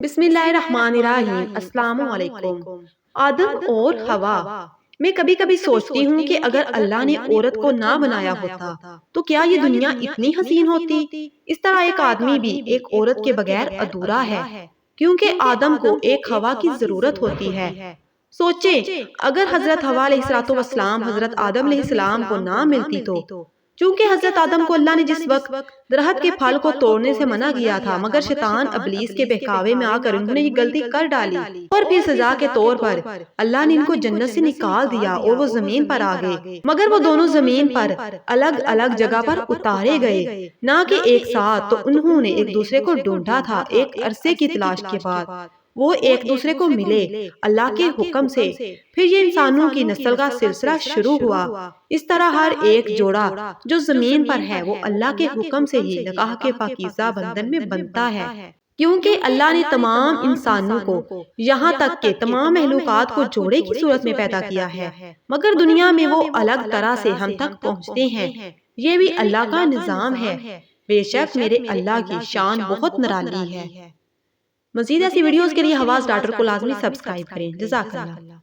بسم اللہ الرحمن الرحیم۔ السلام علیکم۔ آدم اور حوا، میں کبھی کبھی سوچتی ہوں کہ اگر اللہ نے عورت کو نہ بنایا ہوتا تو کیا یہ دنیا اتنی حسین ہوتی؟ اس طرح ایک آدمی بھی ایک عورت کے بغیر ادھورا ہے، کیونکہ آدم کو ایک حوا کی ضرورت ہوتی ہے۔ سوچیں، اگر حضرت حوا علیہ السلام حضرت آدم علیہ السلام کو نہ ملتی تو، چونکہ حضرت آدم کو اللہ نے جس وقت درخت کے پھل کو توڑنے سے منع کیا تھا، مگر شیطان ابلیس کے بہکاوے میں آ کر انہوں نے یہ غلطی کر ڈالی، اور پھر سزا کے طور پر اللہ نے ان کو جنت سے نکال دیا اور وہ زمین پر آ گئے، مگر وہ دونوں زمین پر الگ الگ جگہ پر اتارے گئے، نہ کہ ایک ساتھ۔ تو انہوں نے ایک دوسرے کو ڈھونڈا تھا، ایک عرصے کی تلاش کے بعد وہ ایک دوسرے کو ملے اللہ کے حکم سے۔ پھر یہ انسانوں کی نسل کا سلسلہ شروع ہوا۔ اس طرح ہر ایک جوڑا جو زمین پر ہے وہ اللہ کے حکم سے ہی نکاح کے پاکیزہ بندھن میں بنتا ہے، کیونکہ اللہ نے تمام انسانوں کو یہاں تک کہ تمام مخلوقات کو جوڑے کی صورت میں پیدا کیا ہے، مگر دنیا میں وہ الگ طرح سے ہم تک پہنچتے ہیں۔ یہ بھی اللہ کا نظام ہے۔ بے شک میرے اللہ کی شان بہت نرالی ہے۔ مزید ایسی ویڈیوز کے لیے حواس ڈاٹر کو لازمی سبسکرائب کریں۔ جزاک اللہ۔